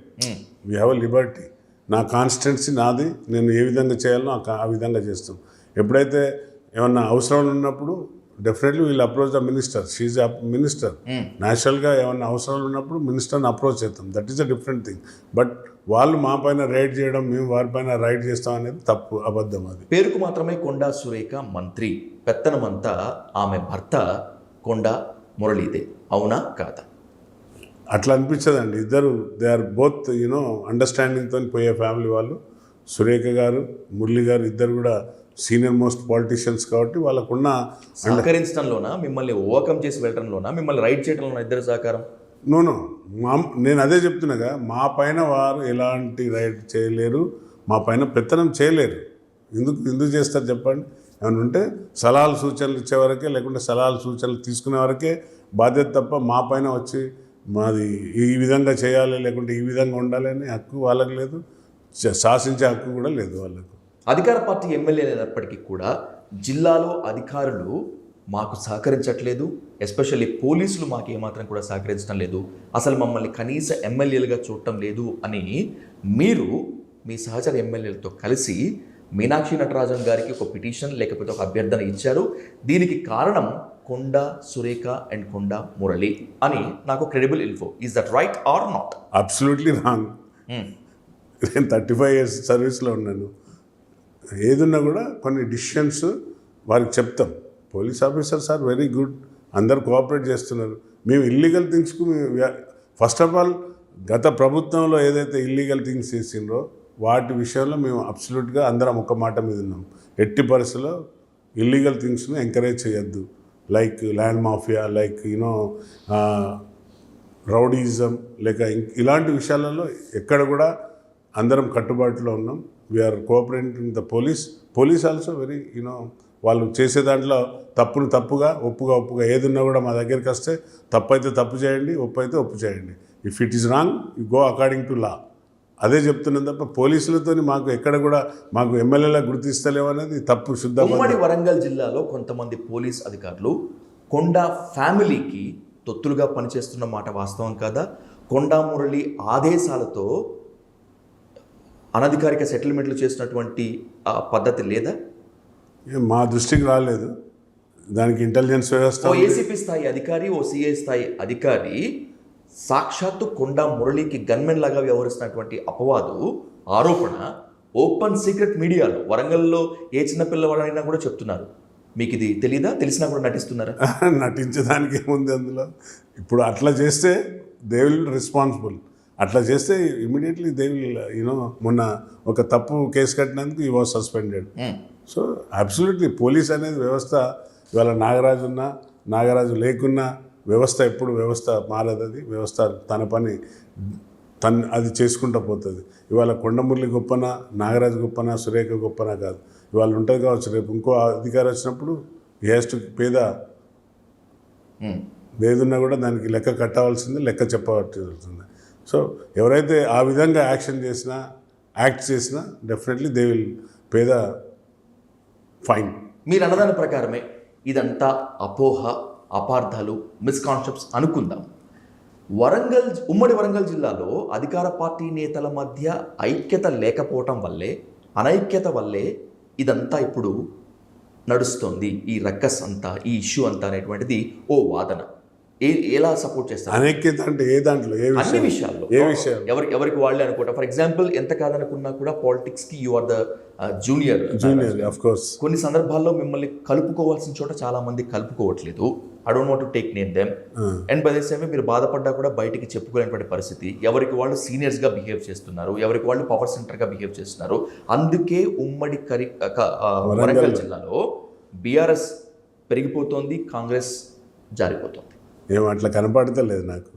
We have a liberty. నా కాన్స్టిట్యున్సీ నాది, నేను ఏ విధంగా చేయాలో ఆ విధంగా చేస్తాం. ఎప్పుడైతే ఏమన్నా అవసరాలు ఉన్నప్పుడు డెఫినెట్లీ వీళ్ళు approach the minister. She's a minister. న్యాచురల్గా ఏమన్నా అవసరాలు ఉన్నప్పుడు మినిస్టర్ని అప్రోచ్ చేస్తాం. That is a different thing. But వాళ్ళు మా పైన రైడ్ చేయడం, మేము వారిపైన రైడ్ చేస్తాం అనేది తప్పు, అబద్ధం. అది పేరుకు మాత్రమే కొండా సురేఖ మంత్రి, పెత్తనమంతా ఆమె భర్త కొండా మురళీదే. అవునా కాదా? అట్లా అనిపించదండి. ఇద్దరు దే ఆర్ బోత్ అండర్స్టాండింగ్తో పోయే ఫ్యామిలీ వాళ్ళు. సురేఖ గారు, మురళి గారు ఇద్దరు కూడా సీనియర్ మోస్ట్ పాలిటీషియన్స్ కాబట్టి వాళ్ళకున్న సహకరించడంలోనా, మిమ్మల్ని ఓవర్కమ్ చేసి వెళ్ళడంలోనా, మిమ్మల్ని రైడ్ చేయడంలోనా ఇద్దరు సహకారం? నో నేను అదే చెప్తున్నాగా, మా పైన వారు ఎలాంటి రైడ్ చేయలేరు, మా పైన పెత్తనం చేయలేరు. ఎందుకు చేస్తారు చెప్పండి? ఏమైనా ఉంటే సలహాలు సూచనలు ఇచ్చే వరకే, లేకుంటే సలహాలు సూచనలు తీసుకునే వరకే బాధ్యత తప్ప మా పైన వచ్చి మాది ఈ విధంగా చేయాలి, లేకుంటే ఈ విధంగా ఉండాలి అనే హక్కు వాళ్ళకి లేదు, శాసించే హక్కు కూడా లేదు వాళ్ళకు. అధికార పార్టీ ఎమ్మెల్యేలు అయినప్పటికీ కూడా జిల్లాలో అధికారులు మాకు సహకరించట్లేదు, ఎస్పెషల్లీ పోలీసులు మాకు ఏమాత్రం కూడా సహకరించడం లేదు, అసలు మమ్మల్ని కనీస ఎమ్మెల్యేలుగా చూడటం లేదు అని మీరు మీ సహచర ఎమ్మెల్యేలతో కలిసి మీనాక్షి నటరాజన్ గారికి ఒక పిటిషన్ లేకపోతే ఒక అభ్యర్థన ఇచ్చారు. దీనికి కారణం కొండా సురేఖ అండ్ కొండా మురళి అని నాకు credible info. Is that right are not? Absolutely wrong. నేను 35 years సర్వీస్లో ఉన్నాను. ఏదున్నా కూడా కొన్ని డిసిషన్స్ వారికి చెప్తాం. Police officers are very good, అందరు కోఆపరేట్ చేస్తున్నారు. మేము ఇల్లీగల్ థింగ్స్కు ఫస్ట్ ఆఫ్ ఆల్ గత ప్రభుత్వంలో ఏదైతే ఇల్లీగల్ థింగ్స్ చేసిండ్రో వాటి విషయంలో మేము అబ్సల్యూట్గా అందరం ఒక మాట మీద ఉన్నాం. ఎట్టి పరిస్థితుల్లో ఇల్లీగల్ థింగ్స్ను ఎంకరేజ్ చేయొద్దు. Like land mafia, like rowdyism, లేక ఇలాంటి విషయాలలో ఎక్కడ కూడా అందరం కట్టుబాటులో ఉన్నాం. We are cooperating the police also very వాళ్ళు చేసే దాంట్లో తప్పును తప్పుగా ఒప్పుగా ఏది ఉన్నా కూడా మా దగ్గరికి వస్తే తప్పు అయితే తప్పు చేయండి, ఒప్పు అయితే ఒప్పు చేయండి. If it is wrong you go according to law. అదే చెప్తున్నాను తప్ప పోలీసులతో మాకు ఎక్కడ కూడా మాకు ఎమ్మెల్యేలా గుర్తిస్తలేవు అనేది తప్పు, శుద్ధ ఉమ్మడి వరంగల్ జిల్లాలో కొంతమంది పోలీస్ అధికారులు కొండా ఫ్యామిలీకి తొత్తులుగా పనిచేస్తున్న మాట వాస్తవం కాదా? కొండా మురళి ఆదేశాలతో అనధికారిక సెటిల్మెంట్లు చేసినటువంటి పద్ధతి లేదా? మా దృష్టికి రాలేదు. దానికి ఇంటెలిజెన్స్ వ్యవస్థ, ఓ ఏసీపీ స్థాయి అధికారి, ఓ సిఐ స్థాయి అధికారి సాక్షాత్తు కొండా మురళికి గన్మెన్ లాగా వ్యవహరిస్తున్నటువంటి అపవాదు, ఆరోపణ ఓపెన్ సీక్రెట్ మీడియాలో వరంగల్లో ఏ చిన్న పిల్లవాడైనా కూడా చెప్తున్నారు. మీకు ఇది తెలీదా? తెలిసినా కూడా నటిస్తున్నారా? నటించడానికి ఏముంది అందులో? ఇప్పుడు అట్లా చేస్తే దే విల్ రెస్పాన్సిబుల్. అట్లా చేస్తే ఇమీడియట్లీ దే విల్ యూనో, మొన్న ఒక తప్పు కేసు కట్టినందుకు ఈ was suspended. So absolutely police అనేది వ్యవస్థ, ఇవాళ నాగరాజు లేకున్నా వ్యవస్థ ఎప్పుడు వ్యవస్థ మారదు. అది వ్యవస్థ తన పని అది చేసుకుంటూ పోతుంది. ఇవాళ కొండమురళి గొప్పనా, నాగరాజు గొప్పనా, సురేఖ గొప్పనా కాదు. ఇవాళ ఉంటుంది కావచ్చు, రేపు ఇంకో అధికారి వచ్చినప్పుడు ఈ హ్యాస్ టు పేద ఏదున్నా కూడా దానికి లెక్క కట్టవలసింది, లెక్క చెప్పవలసింది. సో ఎవరైతే ఆ విధంగా యాక్ట్ చేసినా డెఫినెట్లీ దే విల్ పేద ఫైన్. మీరు అన్నదాని ప్రకారమే ఇదంతా అపోహ, అపార్థాలు, మిస్కాన్సెప్ట్స్ అనుకుందాం. ఉమ్మడి వరంగల్ జిల్లాలో అధికార పార్టీ నేతల మధ్య ఐక్యత లేకపోవటం వల్లే, అనైక్యత వల్లే ఇదంతా ఇప్పుడు నడుస్తుంది. ఈ రక్కస్ అంతా, ఈ ఇష్యూ అంతా అనేటువంటిది ఓ వాదన. ఎలా సపోర్ట్ చేస్తారు? అనైక్యత అంటే ఏ దాంట్లో, అన్ని విషయాల్లో, ఎవరికి వాళ్ళే అనుకుంటా. ఫర్ ఎగ్జాంపుల్, ఎంత కాదనుకున్నా కూడా పాలిటిక్స్కి you are the junior. Of course. కొన్ని సందర్భాల్లో మిమ్మల్ని కలుపుకోవాల్సిన చోట చాలా మంది కలుపుకోవట్లేదు. I don't want to take name them. And by the same మీరు బాధపడ్డా కూడా బయటికి చెప్పుకోలేనటువంటి పరిస్థితి. ఎవరికి వాళ్ళు సీనియర్స్గా బిహేవ్ చేస్తున్నారు, ఎవరికి వాళ్ళు పవర్ సెంటర్గా బిహేవ్ చేస్తున్నారు. అందుకే ఉమ్మడి వరంగల్ జిల్లాలో బీఆర్ఎస్ పెరిగిపోతుంది, కాంగ్రెస్ జారిపోతుంది. ఏమో అట్లా కనపడతలేదు నాకు.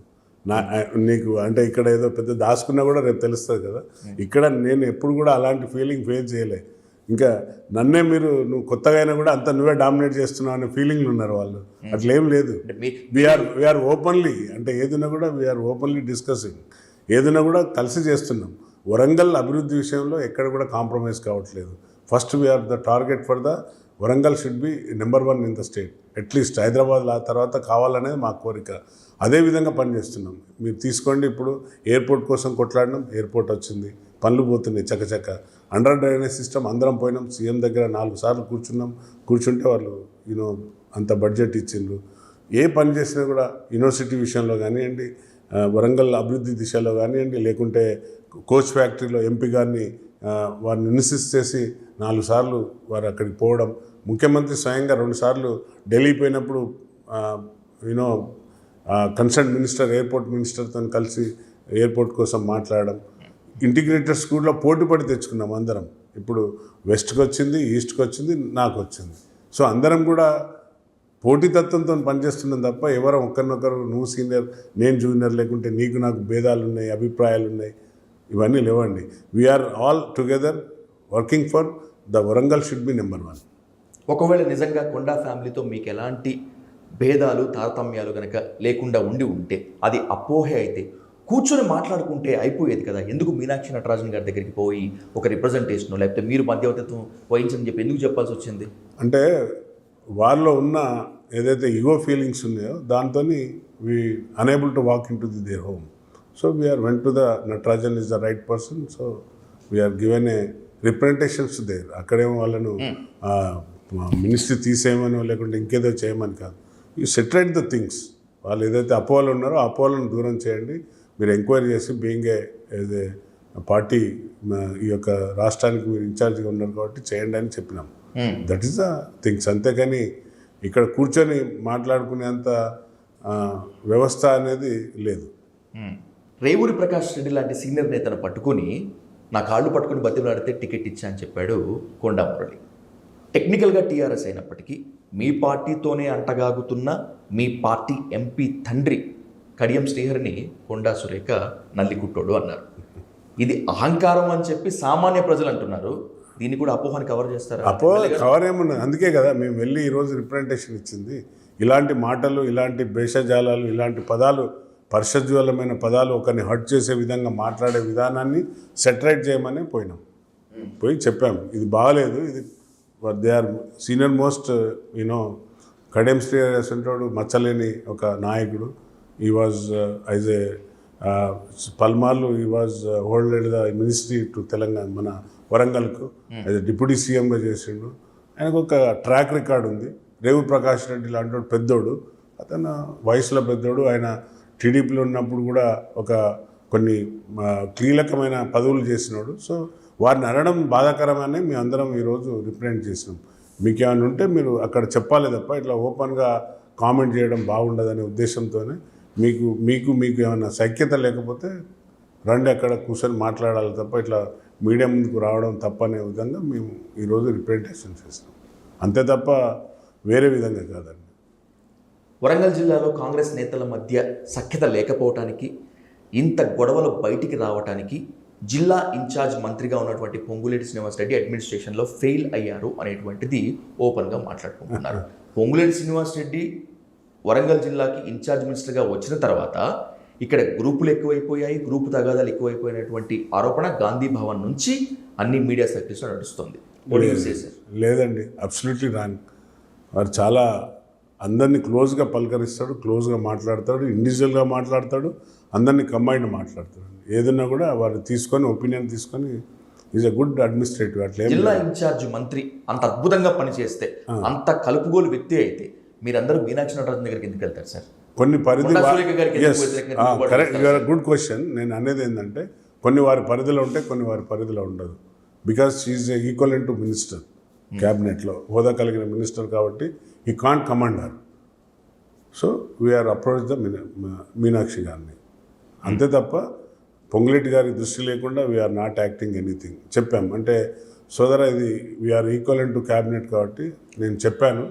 నీకు అంటే ఇక్కడ ఏదో పెద్ద దాచుకున్నా కూడా రేపు తెలుస్తుంది కదా. ఇక్కడ నేను ఎప్పుడు కూడా అలాంటి ఫీలింగ్ ఫేస్ చేయలే. ఇంకా నన్నే నువ్వు కొత్తగా అయినా కూడా అంత నువ్వే డామినేట్ చేస్తున్నావు అనే ఫీలింగ్లు ఉన్నారు వాళ్ళు. అట్లేం లేదు. వీఆర్ ఓపెన్లీ, అంటే ఏదైనా కూడా వీఆర్ ఓపెన్లీ డిస్కసింగ్. ఏదైనా కూడా కలిసి చేస్తున్నాం. వరంగల్ అభివృద్ధి విషయంలో ఎక్కడ కూడా కాంప్రమైజ్ కావట్లేదు. First we are the target for the Warangal should be number 1 in the state. At least Hyderabad తర్వాత కావాలనేది మా కోరిక. అదేవిధంగా పనిచేస్తున్నాం. మీరు తీసుకోండి, ఇప్పుడు ఎయిర్పోర్ట్ కోసం కొట్లాడినాం, ఎయిర్పోర్ట్ వచ్చింది, పనులు పోతున్నాయి చకచక. అండర్ డ్రైనేజ్ సిస్టమ్ అందరం పోయినాం, సీఎం దగ్గర 4 సార్లు కూర్చుంటే వాళ్ళు అంత బడ్జెట్ ఇచ్చిండ్రు. ఏ పని చేసినా కూడా యూనివర్సిటీ విషయంలో కానివ్వండి, వరంగల్ అభివృద్ధి దిశలో కానివ్వండి, లేకుంటే కోచ్ ఫ్యాక్టరీలో ఎంపీ గారిని వారిని ఇన్సిస్ట్ చేసి 4 సార్లు వారు అక్కడికి పోవడం. ముఖ్యమంత్రి స్వయంగా 2 సార్లు ఢిల్లీ పోయినప్పుడు కన్సర్న్ మినిస్టర్, ఎయిర్పోర్ట్ మినిస్టర్తో కలిసి ఎయిర్పోర్ట్ కోసం మాట్లాడడం. ఇంటిగ్రేటెడ్ స్కూల్లో పోటీపడి తెచ్చుకున్నాం అందరం. ఇప్పుడు వెస్ట్కి వచ్చింది, ఈస్ట్కి వచ్చింది, నాకు వచ్చింది. సో అందరం కూడా పోటీతత్వంతో పనిచేస్తున్నాం తప్ప ఎవరం ఒకరినొకరు నువ్వు సీనియర్ నేను జూనియర్, లేకుంటే నీకు నాకు భేదాలు ఉన్నాయి, అభిప్రాయాలు ఉన్నాయి, ఇవన్నీ లేవండి. We are all together working for the Warangal should be number 1. ఒకవేళ నిజంగా కొండా ఫ్యామిలీతో మీకు ఎలాంటి భేదాలు, తారతమ్యాలు కనుక లేకుండా ఉంటే, అది అపోహే అయితే కూర్చొని మాట్లాడుకుంటే అయిపోయేది కదా. ఎందుకు మీనాక్షి నటరాజన్ గారి దగ్గరికి పోయి ఒక రిప్రజెంటేషన్, లేకపోతే మీరు మధ్యవర్తిత్వం వహించని చెప్పి ఎందుకు చెప్పాల్సి వచ్చింది? అంటే వాళ్ళలో ఉన్న ఏదైతే ఈగో ఫీలింగ్స్ ఉన్నాయో దాంతో we unable to walk in to their home. So we are went to the Natarajan is the right person. So we are given a representations there. అక్కడేమో వాళ్ళను మినిస్ట్రీ తీసేయమనో లేకుంటే ఇంకేదో చేయమని కాదు. You saturate the things. వాళ్ళు ఏదైతే అపోహలు ఉన్నారో ఆ అపోహలను దూరం చేయండి. మీరు ఎంక్వైరీ చేసి బీయింగ్ ఏ పార్టీ ఈ యొక్క రాష్ట్రానికి మీరు ఇన్ఛార్జ్గా ఉన్నారు కాబట్టి చేయండి అని చెప్పినాం. That is the things. అంతేకాని ఇక్కడ కూర్చొని మాట్లాడుకునేంత వ్యవస్థ అనేది లేదు. రేవూరి ప్రకాష్ రెడ్డి లాంటి సీనియర్ నేతను పట్టుకొని నా కాళ్ళు పట్టుకుని బతిమలాడితే టికెట్ ఇచ్చా అని చెప్పాడు కొండా మురళి. టెక్నికల్గా టీఆర్ఎస్ అయినప్పటికీ మీ పార్టీతోనే అంటగాగుతున్న మీ పార్టీ ఎంపీ తండ్రి కడియం శ్రీహరిని కొండా సురేఖ నల్లికుట్టోడు అన్నారు. ఇది అహంకారం అని చెప్పి సామాన్య ప్రజలు అంటున్నారు. దీన్ని కూడా అపోహని కవర్ చేస్తారా? కవర్ ఏమున్నది, అందుకే కదా మేము వెళ్ళి ఈరోజు రిప్రజెంటేషన్ ఇచ్చింది. ఇలాంటి మాటలు, ఇలాంటి భేషజాలాలు, ఇలాంటి పదాలు, పరిషజ్వలమైన పదాలు ఒకరిని హర్ట్ చేసే విధంగా మాట్లాడే విధానాన్ని సెటరైట్ చేయమని పోయినాం. పోయి చెప్పాము ఇది బాగాలేదు, ఇది they are senior most you know Kadem Srihari అంటాడు, మచ్చలేని ఒక నాయకుడు. ఈ వాజ్ యాజ్ ఏ పల్మార్లు ఈ was హోల్డెడ్ the ministry to Telangana, మన వరంగల్కు యాజ్ డిప్యూటీ సీఎంగా చేసిండు. ఆయనకు ఒక ట్రాక్ రికార్డ్ ఉంది. రేవు ప్రకాష్ రెడ్డి లాంటి పెద్దోడు, అతను వయసులో పెద్దోడు. ఆయన టీడీపీలో ఉన్నప్పుడు కూడా కొన్ని కీలకమైన పదవులు చేసినాడు. సో వారిని అనడం బాధాకరమని మేము అందరం ఈరోజు రిప్రజెంట్ చేసినాం. మీకు ఏమైనా ఉంటే మీరు అక్కడ చెప్పాలి తప్ప ఇట్లా ఓపెన్గా కామెంట్ చేయడం బాగుండదనే ఉద్దేశంతోనే మీకు ఏమైనా సఖ్యత లేకపోతే రండి అక్కడ కూర్చొని మాట్లాడాలి తప్ప ఇట్లా మీడియా ముందుకు రావడం తప్పనే విధంగా మేము ఈరోజు రిప్రజెంటేషన్ చేస్తాం. అంతే తప్ప వేరే విధంగా కాదండి. వరంగల్ జిల్లాలో కాంగ్రెస్ నేతల మధ్య సఖ్యత లేకపోవటానికి, ఇంత గొడవలు బయటికి రావటానికి జిల్లా ఇన్ఛార్జ్ మంత్రిగా ఉన్నటువంటి పొంగులేటి శ్రీనివాసరెడ్డి అడ్మినిస్ట్రేషన్లో ఫెయిల్ అయ్యారు అనేటువంటిది ఓపెన్గా మాట్లాడుకుంటున్నారు. పొంగులేటి శ్రీనివాసరెడ్డి వరంగల్ జిల్లాకి ఇన్ఛార్జ్ మినిస్టర్గా వచ్చిన తర్వాత ఇక్కడ గ్రూపులు ఎక్కువైపోయాయి, గ్రూపు తగాదాలు ఎక్కువైపోయినటువంటి ఆరోపణ గాంధీ భవన్ నుంచి అన్ని మీడియా సర్కిల్స్లో నడుస్తుంది. లేదండి, అబ్సల్యూట్లీ రాంగ్. వారు చాలా అందరినీ క్లోజ్గా పలకరిస్తాడు, క్లోజ్గా మాట్లాడతాడు, ఇండివిజువల్గా మాట్లాడతాడు, అందరినీ కంబైన్డ్ మాట్లాడతాడు. ఏదన్నా కూడా వారు తీసుకొని ఒపీనియన్ తీసుకొని ఈజ్ అ గుడ్ అడ్మినిస్ట్రేటివ్. అట్లా జిల్లా ఇన్ఛార్జ్ మంత్రి అంత అద్భుతంగా పనిచేస్తే, అంత కలుపుగోలు వ్యక్తి అయితే మీరందరూ మీనాక్షి నటరాజన్ దగ్గరికి ఎందుకు వెళ్తారు సార్? కొన్ని పరిధి, కరెక్ట్, గుడ్ క్వశ్చన్. నేను అనేది ఏంటంటే కొన్ని వారి పరిధిలో ఉంటే కొన్ని వారి పరిధిలో ఉండదు. Because she's equivalent to minister, క్యాబినెట్లో హోదా కలిగిన మినిస్టర్ కాబట్టి ఈ can't command her. So we are approach the Meenakshi గారిని, అంతే తప్ప పొంగులేటి గారి దృష్టి లేకుండా వీఆర్ నాట్ యాక్టింగ్ ఎనీథింగ్. చెప్పాం అంటే సోదరా ఇది వీఆర్ ఈక్వలెంట్ టు క్యాబినెట్ కాబట్టి నేను చెప్పాను,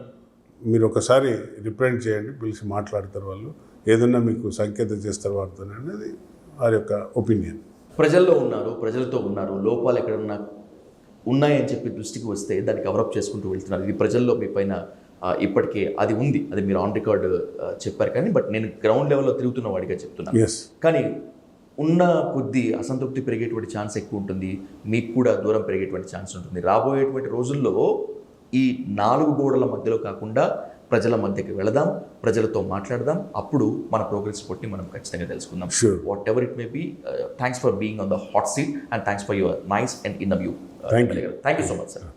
మీరు ఒకసారి రిప్రజెంట్ చేయండి, పిలిచి మాట్లాడతారు వాళ్ళు, ఏదన్నా మీకు సంకేతం చేస్తారు వారితో అనేది వారి యొక్క ఒపీనియన్. ప్రజల్లో ఉన్నారు, ప్రజలతో ఉన్నారు, లోపాలు ఎక్కడన్నా ఉన్నాయని చెప్పి దృష్టికి వస్తే దాన్ని కవరప్ చేసుకుంటూ వెళ్తున్నారు. ఇది ప్రజల్లో మీ పైన ఇప్పటికే అది ఉంది, అది మీరు ఆన్ రికార్డ్ చెప్పారు. కానీ బట్ నేను గ్రౌండ్ లెవెల్లో తిరుగుతున్న వాడిగా చెప్తున్నాను. కానీ ఉన్న కొద్దీ అసంతృప్తి పెరిగేటువంటి ఛాన్స్ ఎక్కువ ఉంటుంది, మీకు కూడా దూరం పెరిగేటువంటి ఛాన్స్ ఉంటుంది. రాబోయేటువంటి రోజుల్లో ఈ 4 గోడల మధ్యలో కాకుండా ప్రజల మధ్యకి వెళదాం, ప్రజలతో మాట్లాడదాం. అప్పుడు మన ప్రోగ్రెస్ రిపోర్ట్ని మనం ఖచ్చితంగా తెలుసుకుందాం. Whatever it may be. Thanks for being on the hot seat and thanks for your nice and interview. Thank you so much sir.